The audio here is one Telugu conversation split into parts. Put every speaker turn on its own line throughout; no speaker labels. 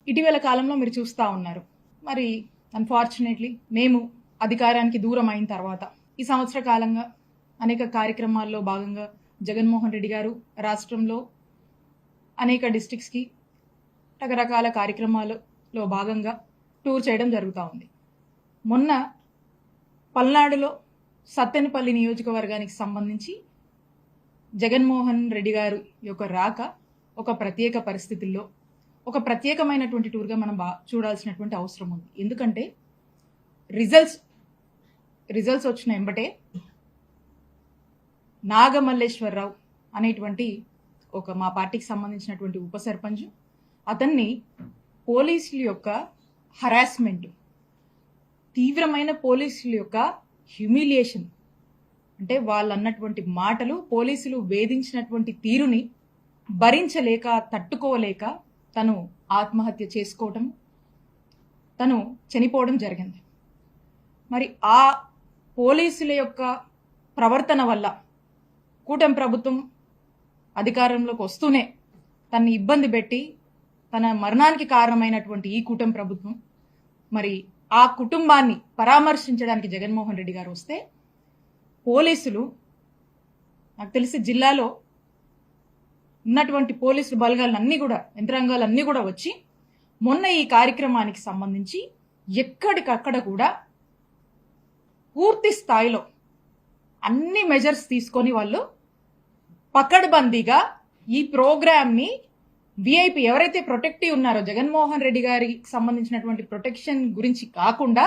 ఇటీవల కాలంలో మీరు చూస్తూ ఉన్నారు. మరి అన్ఫార్చునేట్లీ మేము అధికారానికి దూరం అయిన తర్వాత ఈ సంవత్సర కాలంగా అనేక కార్యక్రమాల్లో భాగంగా జగన్మోహన్ రెడ్డి గారు రాష్ట్రంలో అనేక డిస్ట్రిక్ట్స్కి రకరకాల కార్యక్రమాలలో భాగంగా టూర్ చేయడం జరుగుతూ ఉంది. మొన్న పల్నాడులో సత్తెనపల్లి నియోజకవర్గానికి సంబంధించి జగన్మోహన్ రెడ్డి గారు యొక్క రాక ఒక ప్రత్యేక పరిస్థితుల్లో ఒక ప్రత్యేకమైనటువంటి టూర్గా మనం చూడాల్సినటువంటి అవసరం ఉంది. ఎందుకంటే రిజల్ట్స్ వచ్చిన ఎంబటే నాగమల్లేశ్వరరావు అనేటువంటి ఒక మా పార్టీకి సంబంధించినటువంటి ఉప సర్పంచ్, అతన్ని పోలీసుల యొక్క హరాస్మెంట్, తీవ్రమైన పోలీసుల యొక్క హ్యూమిలియేషన్, అంటే వాళ్ళు అన్నటువంటి మాటలు, పోలీసులు వేధించినటువంటి తీరుని భరించలేక తట్టుకోలేక తను ఆత్మహత్య చేసుకోవటం, తను చనిపోవడం జరిగింది. మరి ఆ పోలీసుల యొక్క ప్రవర్తన వల్ల కూటమి ప్రభుత్వం అధికారంలోకి వస్తూనే తనని ఇబ్బంది పెట్టి తన మరణానికి కారణమైనటువంటి ఈ కూటమి ప్రభుత్వం మరి ఆ కుటుంబాన్ని పరామర్శించడానికి జగన్మోహన్ రెడ్డి గారు వస్తే పోలీసులు, నాకు తెలిసి జిల్లాలో ఉన్నటువంటి పోలీసులు బలగాలన్నీ కూడా, యంత్రాంగాలన్నీ కూడా వచ్చి మొన్న ఈ కార్యక్రమానికి సంబంధించి ఎక్కడికక్కడ కూడా పూర్తి స్థాయిలో అన్ని మెజర్స్ తీసుకొని వాళ్ళు పకడ్బందీగా ఈ ప్రోగ్రామ్ని విఐపి ఎవరైతే ప్రొటెక్టివ్ ఉన్నారో జగన్మోహన్ రెడ్డి గారికి సంబంధించినటువంటి ప్రొటెక్షన్ గురించి కాకుండా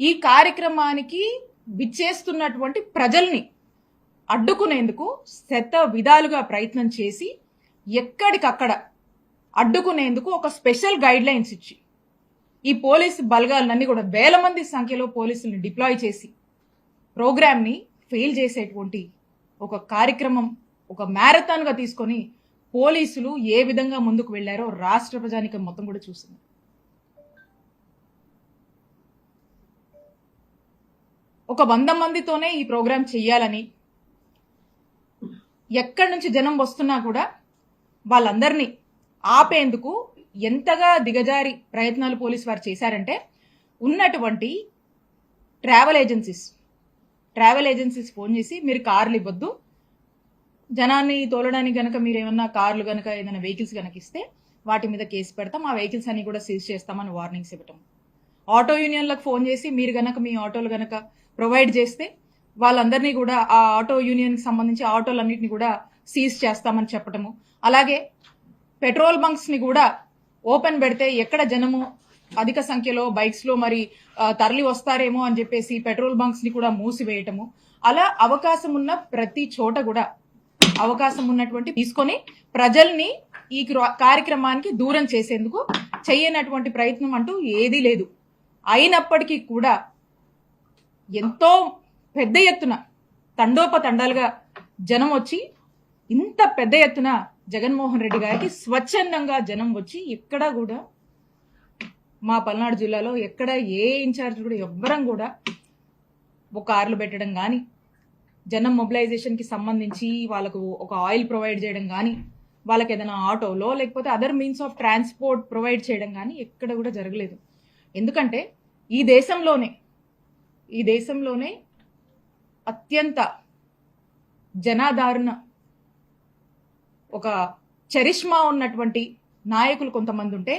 ఈ కార్యక్రమానికి విచ్చేస్తున్నటువంటి ప్రజల్ని అడ్డుకునేందుకు శత విధాలుగా ప్రయత్నం చేసి ఎక్కడికక్కడ అడ్డుకునేందుకు ఒక స్పెషల్ గైడ్ లైన్స్ ఇచ్చి ఈ పోలీసు బలగాలన్నీ కూడా వేల మంది సంఖ్యలో పోలీసుల్ని డిప్లాయ్ చేసి ప్రోగ్రామ్ని ఫెయిల్ చేసేటువంటి ఒక కార్యక్రమం, ఒక మ్యారథాన్గా తీసుకొని పోలీసులు ఏ విధంగా ముందుకు వెళ్లారో రాష్ట్ర ప్రజానికం మొత్తం కూడా చూసింది. ఒక 100 మందితోనే ఈ ప్రోగ్రాం చెయ్యాలని, ఎక్కడి నుంచి జనం వస్తున్నా కూడా వాళ్ళందరినీ ఆపేందుకు ఎంతగా దిగజారి ప్రయత్నాలు పోలీసు వారు చేశారంటే, ఉన్నటువంటి ట్రావెల్ ఏజెన్సీస్ ఫోన్ చేసి మీరు కార్లు ఇవ్వద్దు, జనాన్ని తోలడానికి గనక మీరు ఏమన్నా కార్లు గనక ఏదైనా వెహికల్స్ గనక ఇస్తే వాటి మీద కేసు పెడతాం, ఆ వెహికల్స్ అన్ని కూడా సీజ్ చేస్తామని వార్నింగ్స్ ఇవ్వటం. ఆటో యూనియన్లకు ఫోన్ చేసి మీరు గనక మీ ఆటోలు గనక ప్రొవైడ్ చేస్తే వాళ్ళందరినీ కూడా ఆ ఆటో యూనియన్కి సంబంధించి ఆటోలన్నింటినీ కూడా సీజ్ చేస్తామని చెప్పటము. అలాగే పెట్రోల్ బంక్స్ని కూడా ఓపెన్ పెడితే ఎక్కడ జనము అధిక సంఖ్యలో బైక్స్లో మరి తరలి వస్తారేమో అని చెప్పేసి పెట్రోల్ బంక్స్ని కూడా మూసివేయటము. అలా అవకాశం ఉన్న ప్రతి చోట కూడా అవకాశం ఉన్నటువంటి తీసుకొని ప్రజల్ని ఈ కార్యక్రమానికి దూరం చేసేందుకు చేయనటువంటి ప్రయత్నం అంటూ ఏదీ లేదు. అయినప్పటికీ కూడా ఎంతో పెద్ద ఎత్తున తండోపతండాలుగా జనం వచ్చి, ఇంత పెద్ద ఎత్తున జగన్మోహన్ రెడ్డి గారికి స్వచ్ఛందంగా జనం వచ్చి ఎక్కడా కూడా మా పల్నాడు జిల్లాలో ఎక్కడ ఏ ఇన్ఛార్జ్ కూడా ఎవ్వరం కూడా ఒక కార్లు పెట్టడం కానీ, జనం మొబిలైజేషన్కి సంబంధించి వాళ్ళకు ఒక ఆయిల్ ప్రొవైడ్ చేయడం కానీ, వాళ్ళకి ఏదైనా ఆటోలో లేకపోతే other means of transport provide చేయడం కానీ ఎక్కడ కూడా జరగలేదు. ఎందుకంటే ఈ దేశంలోనే అత్యంత జనాదరణ, ఒక చరిష్మా ఉన్నటువంటి నాయకులు కొంతమంది ఉంటే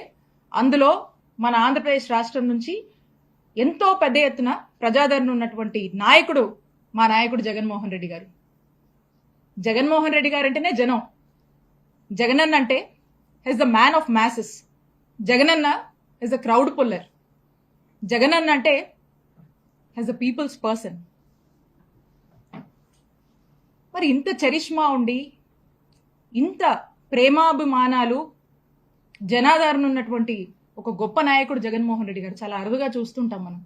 అందులో మన ఆంధ్రప్రదేశ్ రాష్ట్రం నుంచి ఎంతో పెద్ద ఎత్తున ప్రజాదరణ ఉన్నటువంటి నాయకుడు మా నాయకుడు జగన్మోహన్ రెడ్డి గారు. జగన్మోహన్ రెడ్డి గారు అంటేనే జనం. జగనన్న అంటే he's the man of masses. జగనన్న హెస్ ద క్రౌడ్ పుల్లర్. జగనన్న అంటే హెస్ ద పీపుల్స్ పర్సన్. మరి ఇంత చరిష్మా ఉండి, ఇంత ప్రేమాభిమానాలు, జనాదరణ ఉన్నటువంటి ఒక గొప్ప నాయకుడు జగన్మోహన్ రెడ్డి గారు చాలా అరుదుగా చూస్తుంటాం మనం.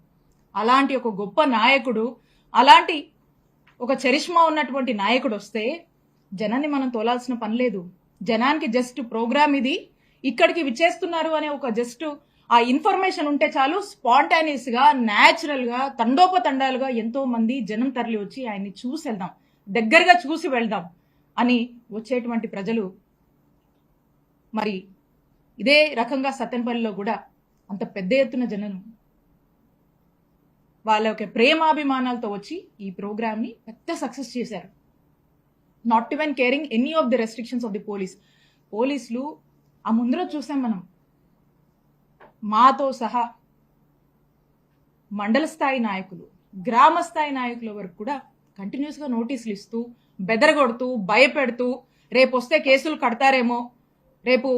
అలాంటి ఒక గొప్ప నాయకుడు, అలాంటి ఒక చరిష్మా ఉన్నటువంటి నాయకుడు వస్తే జనాన్ని మనం తోలాల్సిన పని లేదు. జనానికి జస్ట్ ప్రోగ్రామ్ ఇది, ఇక్కడికి విచ్చేస్తున్నారు అనే ఒక జస్ట్ ఆ ఇన్ఫర్మేషన్ ఉంటే చాలు, స్పాంటానియస్ గా, న్యాచురల్ గా, తండోపతండాలుగా ఎంతో మంది జనం తరలి వచ్చి ఆయన్ని చూసి వెళ్దాం, దగ్గరగా చూసి వెళ్దాం అని వచ్చేటువంటి ప్రజలు మరి ఇదే రకంగా సత్తెనపల్లిలో కూడా అంత పెద్ద ఎత్తున జనం వాళ్ళ యొక్క ప్రేమాభిమానాలతో వచ్చి ఈ ప్రోగ్రామ్ని పెద్ద సక్సెస్ చేశారు. Not even caring any of the restrictions of the పోలీసులు ఆ ముందర చూసాం మనం, మాతో సహా మండల స్థాయి నాయకులు, గ్రామ స్థాయి నాయకుల వరకు కూడా కంటిన్యూస్గా నోటీసులు ఇస్తూ, బెదరగొడుతూ, భయపెడుతూ, రేపు వస్తే కేసులు కడతారేమో, రేపు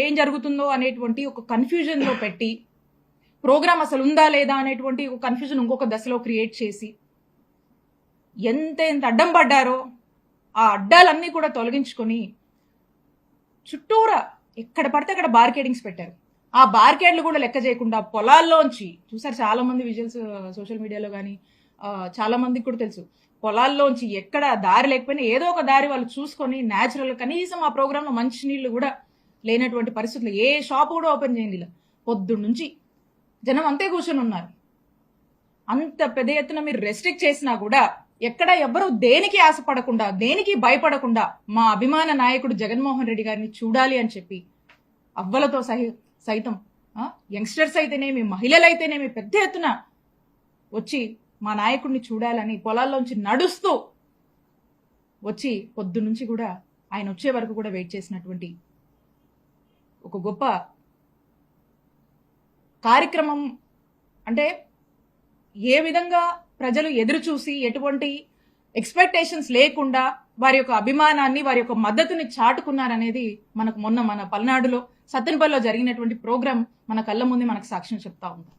ఏం జరుగుతుందో అనేటువంటి ఒక కన్ఫ్యూజన్లో పెట్టి, ప్రోగ్రామ్ అసలు ఉందా లేదా అనేటువంటి ఒక కన్ఫ్యూజన్ ఇంకొక దశలో క్రియేట్ చేసి ఎంత అడ్డం పడ్డారో ఆ అడ్డాలన్నీ కూడా తొలగించుకొని చుట్టూరా ఎక్కడ పడితే అక్కడ బార్కేడింగ్స్ పెట్టారు. ఆ బార్కేడ్లు కూడా లెక్క చేయకుండా పొలాల్లోంచి చూసారు, చాలా మంది విజువల్స్ సోషల్ మీడియాలో కానీ చాలా మందికి కూడా తెలుసు, పొలాల్లోంచి ఎక్కడ దారి లేకపోయినా ఏదో ఒక దారి వాళ్ళు చూసుకొని న్యాచురల్, కనీసం ఆ ప్రోగ్రాంలో మంచినీళ్ళు కూడా లేనటువంటి పరిస్థితులు, ఏ షాప్ కూడా ఓపెన్ చేయండి, పొద్దున్న నుంచి జనం అంతే కూర్చొని ఉన్నారు. అంత పెద్ద ఎత్తున మీరు రెస్ట్రిక్ట్ చేసినా కూడా ఎక్కడ ఎవ్వరూ దేనికి ఆశపడకుండా, దేనికి భయపడకుండా మా అభిమాన నాయకుడు జగన్మోహన్ రెడ్డి గారిని చూడాలి అని చెప్పి అవ్వలతో సైతం, యంగ్స్టర్స్ అయితేనేమి, మహిళలైతేనేమి పెద్ద ఎత్తున వచ్చి మా నాయకుడిని చూడాలని పొలాల్లోంచి నడుస్తూ వచ్చి పొద్దు నుంచి కూడా ఆయన వచ్చే వరకు కూడా వెయిట్ చేసినటువంటి ఒక గొప్ప కార్యక్రమం. అంటే ఏ విధంగా ప్రజలు ఎదురు చూసి ఎటువంటి ఎక్స్పెక్టేషన్స్ లేకుండా వారి యొక్క అభిమానాన్ని, వారి యొక్క మద్దతుని చాటుకున్నారనేది మనకు మొన్న మన పల్నాడులో సత్తెనపల్లిలో జరిగినటువంటి ప్రోగ్రాం మన కళ్ళ ముందే మనకు సాక్ష్యం చెప్తా ఉంది.